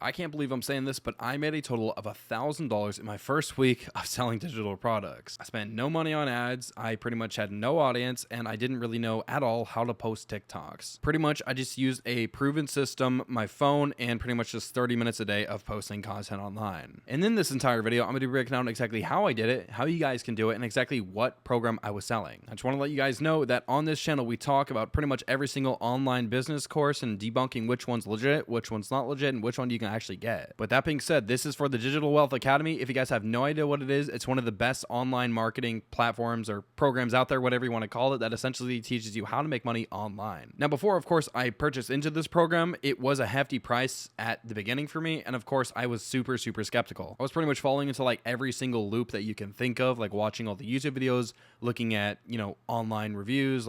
I can't believe I'm saying this, but I made a total of $1,000 in my first week of selling digital products. I spent no money on ads, I pretty much had no audience, and I didn't really know at all how to post TikToks. Pretty much, I just used a proven system, my phone, and pretty much just 30 minutes a day of posting content online. And in this entire video, I'm going to be breaking down exactly how I did it, how you guys can do it, and exactly what program I was selling. I just want to let you guys know that on this channel, we talk about pretty much every single online business course and debunking which one's legit, which one's not legit, and which one you can actually get. But that being said, this is for the Digital Wealth Academy. If you guys have no idea what it is, it's one of the best online marketing platforms or programs out there, whatever you want to call it, that essentially teaches you how to make money online. Now, before, of course, I purchased into this program, it was a hefty price at the beginning for me. And of course, I was super skeptical. I was pretty much falling into like every single loop that you can think of, like watching all the YouTube videos, looking at, online reviews.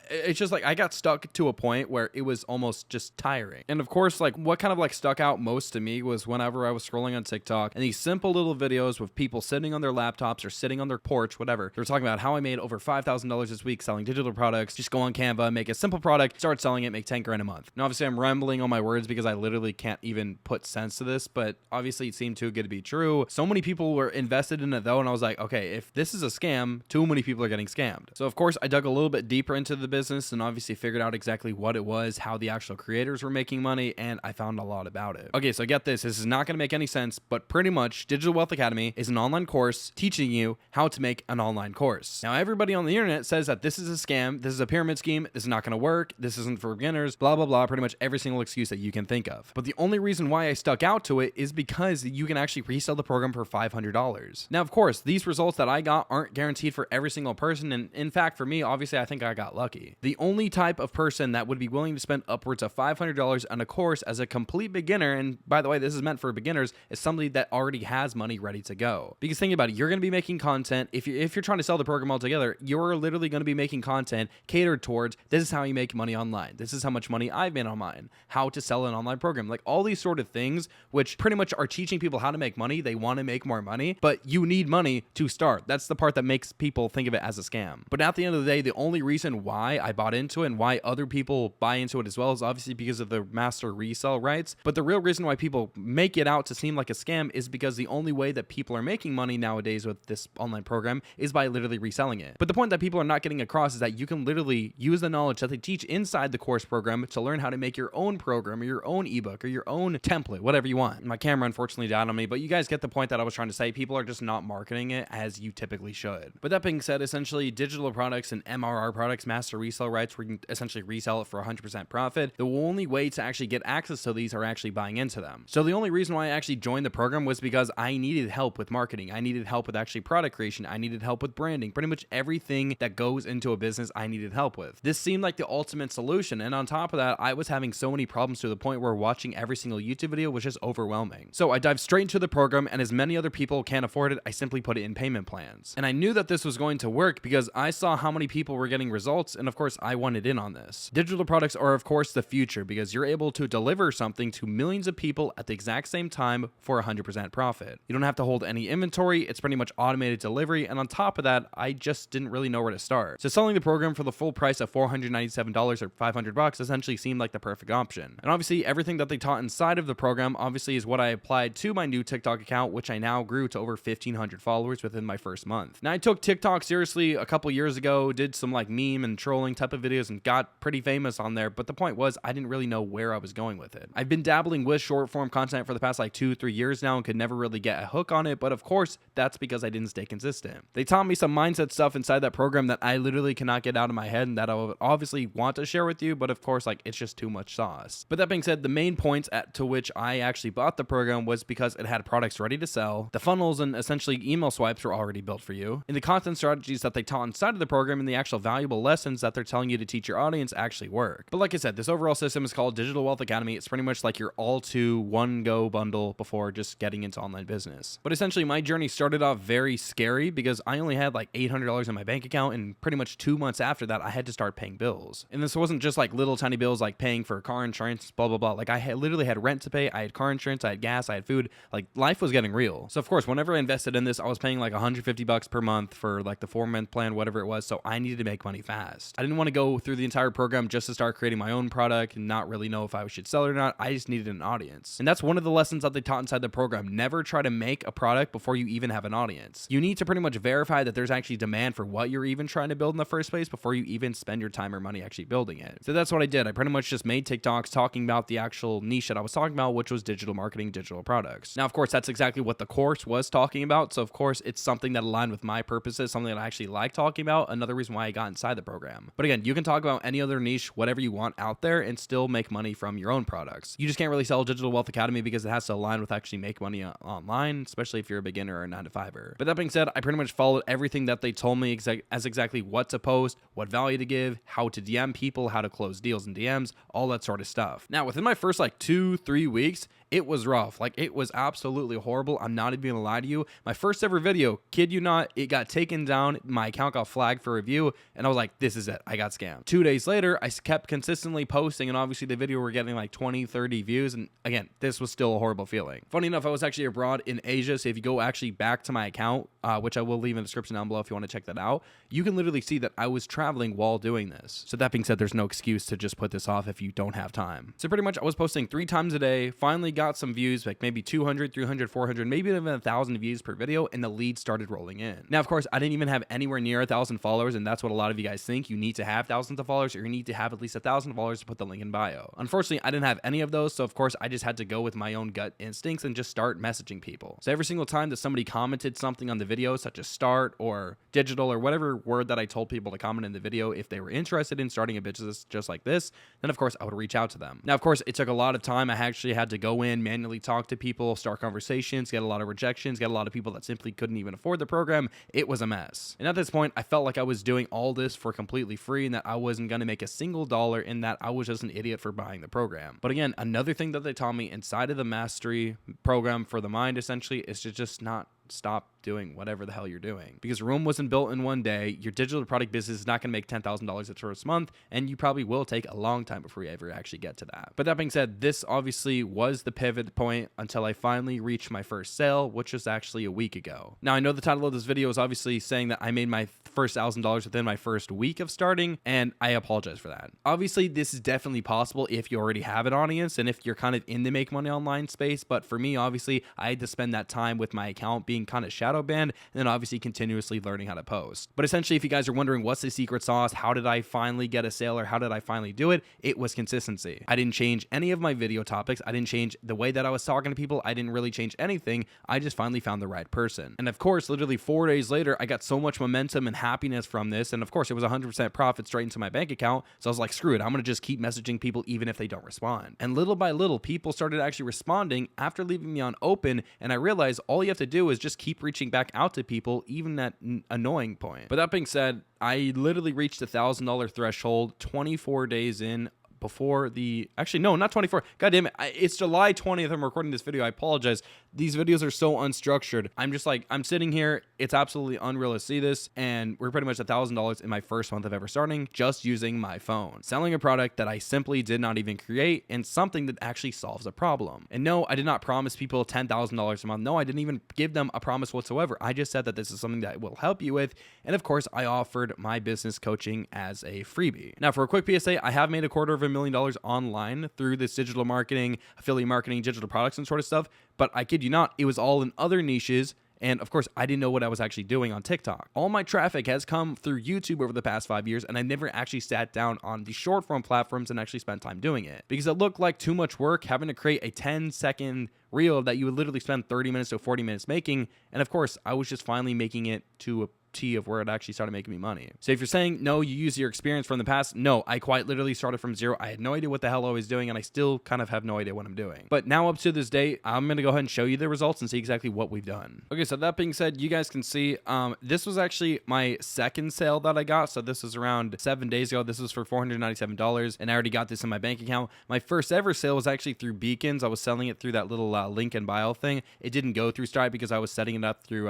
It's just like I got stuck to a point where it was almost just tiring. And of course, like what kind of like stuck out most to me was whenever I was scrolling on TikTok and these simple little videos with people sitting on their laptops or sitting on their porch, whatever. They're talking about how I made over $5,000 this week selling digital products. Just go on Canva, make a simple product, start selling it, make 10 grand a month. Now, obviously I'm rambling on my words because I literally can't even put sense to this, but obviously it seemed too good to be true. So many people were invested in it though. And I was like, okay, if this is a scam, too many people are getting scammed. So of course I dug a little bit deeper into the business and obviously figured out exactly what it was, how the actual creators were making money, and I found a lot about it. Okay, so get this. This is not going to make any sense, but pretty much Digital Wealth Academy is an online course teaching you how to make an online course. Now, everybody on the internet says that this is a scam, this is a pyramid scheme, this is not going to work, this isn't for beginners, blah, blah, blah, pretty much every single excuse that you can think of. But the only reason why I stuck out to it is because you can actually resell the program for $500. Now, of course, these results that I got aren't guaranteed for every single person, and in fact, for me, obviously, I think I got lucky. The only type of person that would be willing to spend upwards of $500 on a course as a complete beginner, and by the way, this is meant for beginners, is somebody that already has money ready to go. Because think about it, you're going to be making content. If you're trying to sell the program altogether, you're literally going to be making content catered towards this is how you make money online. This is how much money I've made online. How to sell an online program. Like all these sort of things, which pretty much are teaching people how to make money. They want to make more money, but you need money to start. That's the part that makes people think of it as a scam. But at the end of the day, the only reason why I bought into it and why other people buy into it as well is obviously because of the master resale rights. But the real reason why people make it out to seem like a scam is because the only way that people are making money nowadays with this online program is by literally reselling it. But the point that people are not getting across is that you can literally use the knowledge that they teach inside the course program to learn how to make your own program or your own ebook or your own template, whatever you want. My camera unfortunately died on me, but you guys get the point that I was trying to say. People are just not marketing it as you typically should. But that being said, essentially digital products and MRR products, master resale rights, where you can essentially resell it for 100% profit. The only way to actually get access to these are actually buying into them. So the only reason why I actually joined the program was because I needed help with marketing. I needed help with actually product creation. I needed help with branding. Pretty much everything that goes into a business, I needed help with. This seemed like the ultimate solution. And on top of that, I was having so many problems to the point where watching every single YouTube video was just overwhelming. So I dived straight into the program, and as many other people can't afford it, I simply put it in payment plans. And I knew that this was going to work because I saw how many people were getting results, and of course, I wanted in on this. Digital products are, of course, the future because you're able to deliver something to millions of people at the exact same time for 100% profit. You don't have to hold any inventory. It's pretty much automated delivery. And on top of that, I just didn't really know where to start. So selling the program for the full price of $497 or $500 essentially seemed like the perfect option. And obviously everything that they taught inside of the program obviously is what I applied to my new TikTok account, which I now grew to over 1,500 followers within my first month. Now I took TikTok seriously a couple years ago, did some like meme and trolling type of videos and got pretty famous on there. But the point was I didn't really know where I was going with it. I've been dabbling with short form content for the past like 2-3 years now and could never really get a hook on it. But of course, that's because I didn't stay consistent. They taught me some mindset stuff inside that program that I literally cannot get out of my head and that I would obviously want to share with you. But of course, like it's just too much sauce. But that being said, the main points to which I actually bought the program was because it had products ready to sell. The funnels and essentially email swipes were already built for you. And the content strategies that they taught inside of the program and the actual valuable lessons that they're telling you to teach your audience actually work. But like I said, this overall system is called Digital Wealth Academy. It's pretty much like your all-to one-go bundle before just getting into online business. But essentially my journey started off very scary because I only had like $800 in my bank account, and pretty much 2 months after that I had to start paying bills. And this wasn't just like little tiny bills like paying for car insurance, blah blah blah. Like I literally had rent to pay, I had car insurance, I had gas, I had food. Like life was getting real. So of course, whenever I invested in this, I was paying like $150 per month for like the 4-month plan, whatever it was. So I needed to make money fast. I didn't want to go through the entire program just to start creating my own product and not really know if I should sell it or not. I just needed an audience. audience. And that's one of the lessons that they taught inside the program. Never try to make a product before you even have an audience. You need to pretty much verify that there's actually demand for what you're even trying to build in the first place before you even spend your time or money actually building it. So that's what I did. I pretty much just made TikToks talking about the actual niche that I was talking about, which was digital marketing, digital products. Now, of course, that's exactly what the course was talking about. So of course, it's something that aligned with my purposes, something that I actually like talking about, another reason why I got inside the program. But again, you can talk about any other niche, whatever you want out there, and still make money from your own products. You just can't really sell Digital Wealth Academy because it has to align with actually make money online, especially if you're a beginner or a 9-to-5er. But that being said, I pretty much followed everything that they told me as exactly what to post, what value to give, how to DM people, how to close deals in DMs, all that sort of stuff. Now, within my first 2-3 weeks, it was rough. It was absolutely horrible. I'm not even gonna lie to you. My first ever video, kid you not, it got taken down. My account got flagged for review, and I was like, this is it. I got scammed. 2 days later, I kept consistently posting, and obviously the video were getting 20, 30 views, and again, this was still a horrible feeling. Funny enough, I was actually abroad in Asia, so if you go actually back to my account, which I will leave in the description down below if you want to check that out, you can literally see that I was traveling while doing this. So that being said, there's no excuse to just put this off if you don't have time. So pretty much I was posting 3 times a day, finally got some views, maybe 200, 300, 400, maybe even 1,000 views per video, and the leads started rolling in. Now, of course, I didn't even have anywhere near 1,000 followers, and that's what a lot of you guys think. You need to have thousands of followers, or you need to have at least 1,000 followers to put the link in bio. Unfortunately, I didn't have any of those, so of course, I just had to go with my own gut instincts and just start messaging people. So every single time that somebody commented something on the video, such as start or digital or whatever word that I told people to comment in the video, if they were interested in starting a business just like this, then of course, I would reach out to them. Now, of course, it took a lot of time. I actually had to go in, manually talk to people, start conversations, get a lot of rejections, get a lot of people that simply couldn't even afford the program. It was a mess. And at this point, I felt like I was doing all this for completely free and that I wasn't going to make a single dollar, and that I was just an idiot for buying the program. But again, another thing that they taught me inside of the mastery program for the mind essentially is to just not stop doing whatever the hell you're doing, because Rome wasn't built in one day. Your digital product business is not going to make $10,000 the first month, and you probably will take a long time before you ever actually get to that. But that being said, this obviously was the pivot point until I finally reached my first sale, which was actually a week ago. Now, I know the title of this video is obviously saying that I made my first $1,000 within my first week of starting, and I apologize for that. Obviously, this is definitely possible if you already have an audience and if you're kind of in the make money online space, but for me, obviously, I had to spend that time with my account being kind of shadow banned, and then obviously continuously learning how to post. But essentially, if you guys are wondering what's the secret sauce, how did I finally get a sale, or how did I finally do it, it was consistency. I didn't change any of my video topics. I didn't change the way that I was talking to people. I didn't really change anything. I just finally found the right person. And of course, literally 4 days later, I got so much momentum and happiness from this. And of course, it was 100% profit straight into my bank account. So I was like, screw it. I'm going to just keep messaging people even if they don't respond. And little by little, people started actually responding after leaving me on open. And I realized all you have to do is just keep reaching back out to people, even at annoying point. But that being said, I literally reached the $1,000 threshold 24 days in. Before the, actually, no, not 24. God damn it. It's July 20th. I'm recording this video. I apologize. These videos are so unstructured. I'm just I'm sitting here. It's absolutely unreal to see this. And we're pretty much $1,000 in my first month of ever starting, just using my phone, selling a product that I simply did not even create, and something that actually solves a problem. And no, I did not promise people $10,000 a month. No, I didn't even give them a promise whatsoever. I just said that this is something that will help you with. And of course, I offered my business coaching as a freebie. Now, for a quick PSA, I have made $250,000 online through this digital marketing, affiliate marketing, digital products, and sort of stuff. But I kid you not, it was all in other niches. And of course, I didn't know what I was actually doing on TikTok. All my traffic has come through YouTube over the past 5 years, and I never actually sat down on the short form platforms and actually spent time doing it, because it looked like too much work having to create a 10-second reel that you would literally spend 30 minutes to 40 minutes making. And of course, I was just finally making it to a of where it actually started making me money. So if you're saying, no, you use your experience from the past, no, I quite literally started from zero. I had no idea what the hell I was doing, and I still kind of have no idea what I'm doing. But now up to this day, I'm going to go ahead and show you the results and see exactly what we've done. Okay, so that being said, you guys can see this was actually my second sale that I got. So this was around 7 days ago. This was for $497, and I already got this in my bank account. My first ever sale was actually through Beacons. I was selling it through that little link in bio thing. It didn't go through Stripe because I was setting it up through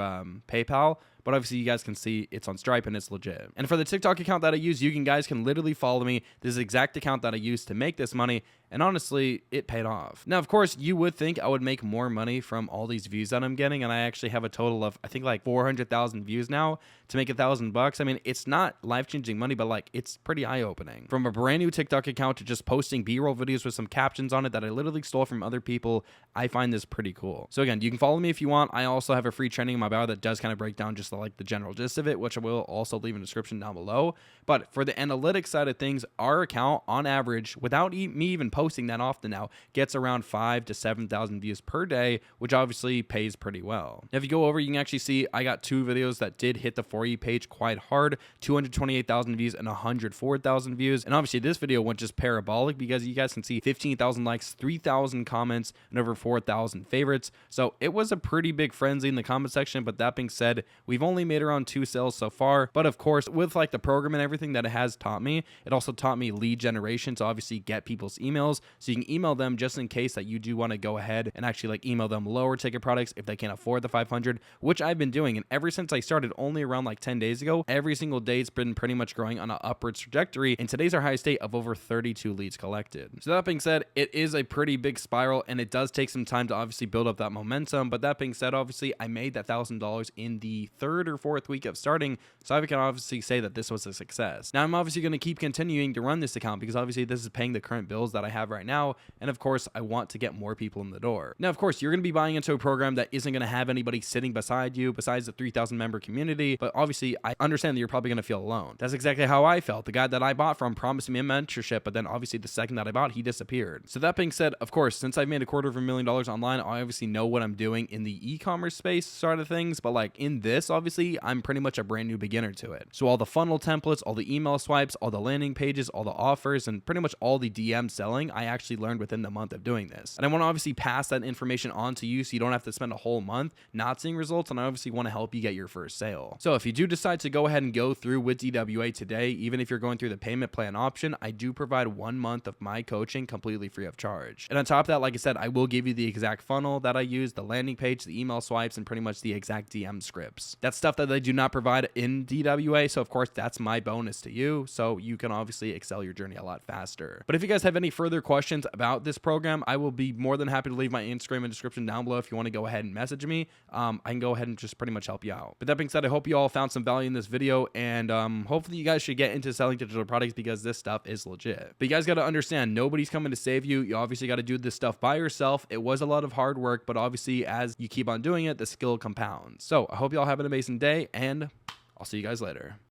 PayPal. But obviously, you guys can see it's on Stripe and it's legit. And for the TikTok account that I use, you guys can literally follow me. This is the exact account that I use to make this money. And honestly, it paid off. Now, of course, you would think I would make more money from all these views that I'm getting, and I actually have a total of, I think, like 400,000 views now to make $1,000. I mean, it's not life-changing money, but like, it's pretty eye-opening. From a brand new TikTok account to just posting B-roll videos with some captions on it that I literally stole from other people, I find this pretty cool. So again, you can follow me if you want. I also have a free training in my bio that does kind of break down just like the general gist of it, which I will also leave in the description down below. But for the analytics side of things, our account on average, without me even posting that often now, gets around 5,000 to 7,000 views per day, which obviously pays pretty well. Now, if you go over, you can actually see I got 2 videos that did hit the For You page quite hard, 228,000 views and 104,000 views. And obviously this video went just parabolic because you guys can see 15,000 likes, 3,000 comments, and over 4,000 favorites. So it was a pretty big frenzy in the comment section. But that being said, we've only made around 2 sales so far. But of course, with like the program and everything that it has taught me, it also taught me lead generation to obviously get people's emails. So you can email them just in case that you do want to go ahead and actually like email them lower ticket products if they can't afford the 500, which I've been doing. And ever since I started only around like 10 days ago, every single day it's been pretty much growing on an upwards trajectory. And today's our highest day of over 32 leads collected. So that being said, it is a pretty big spiral and it does take some time to obviously build up that momentum. But that being said, obviously I made that $1,000 in the 3rd or 4th week of starting. So I can obviously say that this was a success. Now I'm obviously going to keep continuing to run this account because obviously this is paying the current bills that I have right now. And of course, I want to get more people in the door. Now, of course, you're going to be buying into a program that isn't going to have anybody sitting beside you besides the 3,000 member community. But obviously, I understand that you're probably going to feel alone. That's exactly how I felt. The guy that I bought from promised me a mentorship, but then obviously the second that I bought, he disappeared. So that being said, of course, since I've made $250,000 online, I obviously know what I'm doing in the e-commerce space side of things. But like in this, obviously, I'm pretty much a brand new beginner to it. So all the funnel templates, all the email swipes, all the landing pages, all the offers, and pretty much all the DM selling, I actually learned within the month of doing this. And I want to obviously pass that information on to you so you don't have to spend a whole month not seeing results. And I obviously want to help you get your first sale. So if you do decide to go ahead and go through with DWA today, even if you're going through the payment plan option, I do provide 1 month of my coaching completely free of charge. And on top of that, like I said, I will give you the exact funnel that I use, the landing page, the email swipes, and pretty much the exact DM scripts. That's stuff that they do not provide in DWA. So of course, that's my bonus to you. So you can obviously excel your journey a lot faster. But if you guys have any further questions about this program, I will be more than happy to leave my Instagram in description down below if you want to go ahead and message me. I can go ahead and just pretty much help you out. But that being said, I hope you all found some value in this video, and hopefully you guys should get into selling digital products because this stuff is legit. But you guys got to understand, nobody's coming to save you. You obviously got to do this stuff by yourself. It was a lot of hard work, but obviously as you keep on doing it, the skill compounds. So I hope you all have an amazing day, and I'll see you guys later.